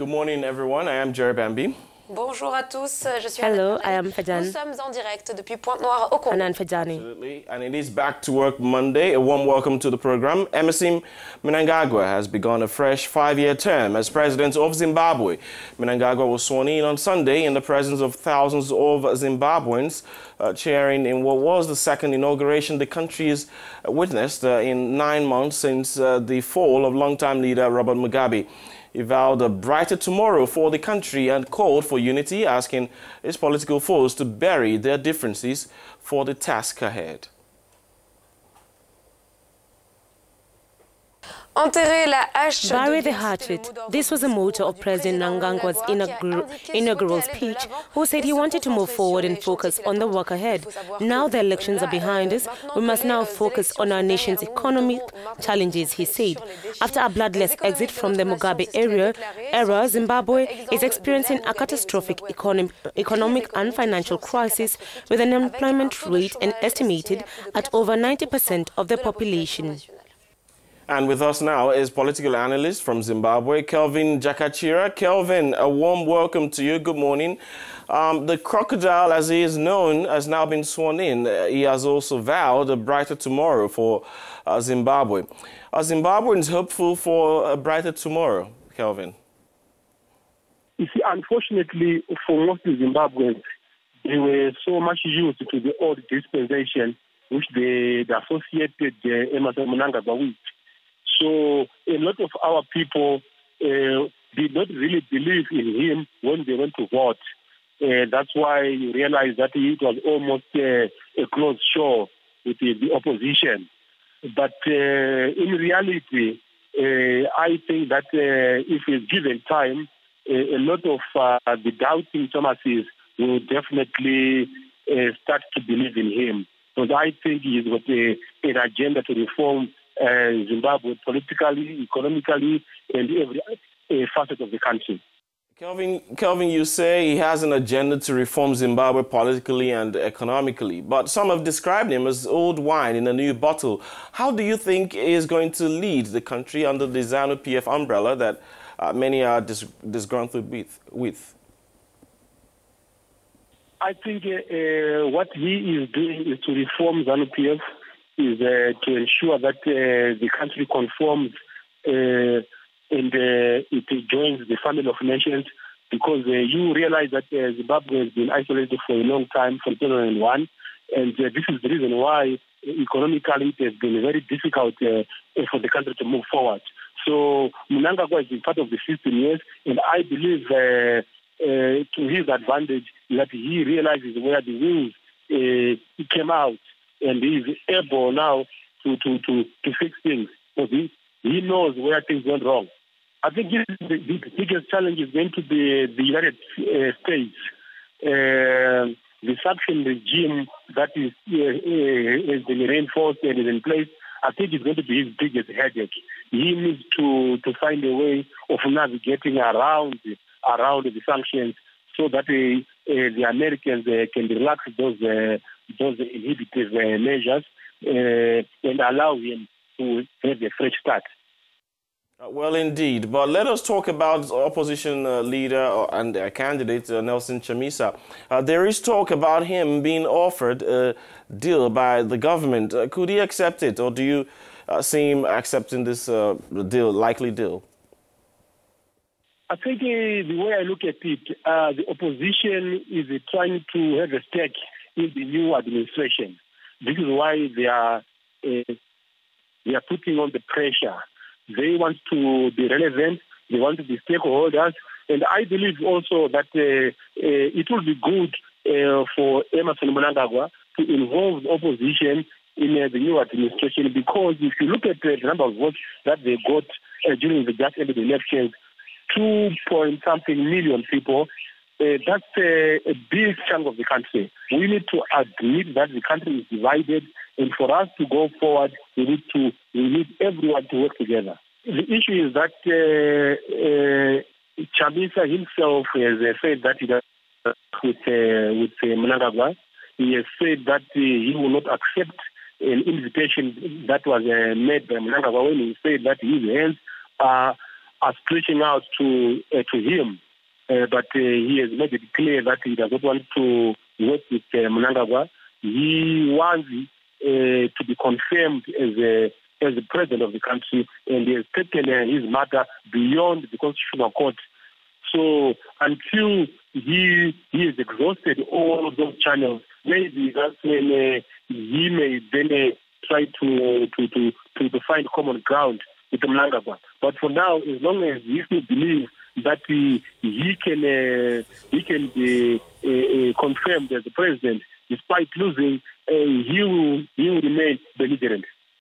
Good morning, everyone. I am Jerry Bambi. Bonjour à tous, je suis Hello, I am Fajan. Nous sommes en direct depuis Pointe-Noire au Congo. Absolutely. And it is Back to Work Monday. A warm welcome to the program. Emmerson Mnangagwa has begun a fresh 5-year term as president of Zimbabwe. Mnangagwa was sworn in on Sunday in the presence of thousands of Zimbabweans, cheering in what was the second inauguration the country has witnessed in 9 months since the fall of longtime leader Robert Mugabe. He vowed a brighter tomorrow for the country and called for unity, asking his political foes to bury their differences for the task ahead. Bury the hatchet. This was the motto of President Mnangagwa's inaugural speech, who said he wanted to move forward and focus on the work ahead. Now the elections are behind us, we must now focus on our nation's economic challenges, he said. After a bloodless exit from the Mugabe era, Zimbabwe is experiencing a catastrophic economic and financial crisis with an unemployment rate estimated at over 90% of the population. And with us now is political analyst from Zimbabwe, Kelvin Jakachira. Kelvin, a warm welcome to you. Good morning. The crocodile, as he is known, has now been sworn in. He has also vowed a brighter tomorrow for Zimbabwe. Are Zimbabweans hopeful for a brighter tomorrow, Kelvin? You see, unfortunately, for most of Zimbabweans, they were so much used to the old dispensation which they associated Emmerson Mnangagwa with. So a lot of our people did not really believe in him when they went to vote. That's why you realize that it was almost a close show with the opposition. But in reality, I think that if he's given time, a lot of the doubting Thomases will definitely start to believe in him. Because I think he's got an agenda to reform Zimbabwe politically, economically, and every facet of the country. Kelvin, you say he has an agenda to reform Zimbabwe politically and economically, but some have described him as old wine in a new bottle. How do you think he is going to lead the country under the ZANU-PF umbrella that many are disgruntled with? I think what he is doing is to reform ZANU-PF, is to ensure that the country conforms and it joins the family of nations, because you realize that Zimbabwe has been isolated for a long time, from 2001, and this is the reason why economically it has been very difficult for the country to move forward. So Mnangagwa has been part of the system, yes, and I believe to his advantage that he realizes where the wings came out, and he is able now to fix things. So he knows where things went wrong. I think the biggest challenge is going to be the United States. The sanction regime that has been reinforced and is in place, I think it's going to be his biggest headache. He needs to find a way of navigating around the sanctions so that the Americans can relax those inhibitive measures and allow him to have a fresh start. Well, indeed. But let us talk about opposition leader and candidate Nelson Chamisa. There is talk about him being offered a deal by the government. Could he accept it, or do you see him accepting this likely deal? I think the way I look at it, the opposition is trying to have a stake in the new administration. This is why they are putting on the pressure. They want to be relevant. They want to be stakeholders. And I believe also that it will be good for Emmerson Mnangagwa to involve the opposition in the new administration, because if you look at the number of votes that they got during the just ended elections, 2-point-something million people, that's a big chunk of the country. We need to admit that the country is divided, and for us to go forward, we need everyone to work together. The issue is that Chamisa himself has said that he does with Mnangagwa. He has said that he will not accept an invitation that was made by Mnangagwa when he said that his hands are are stretching out to him. But he has made it clear that he does not want to work with Mnangagwa. He wants to be confirmed as the president of the country, and he has taken his matter beyond the Constitutional Court. So until he has exhausted all of those channels, maybe that's when he may then try to find common ground with Mnangagwa. But for now, as long as he still believes that he can be confirmed as the president, despite losing, he will remain belligerent.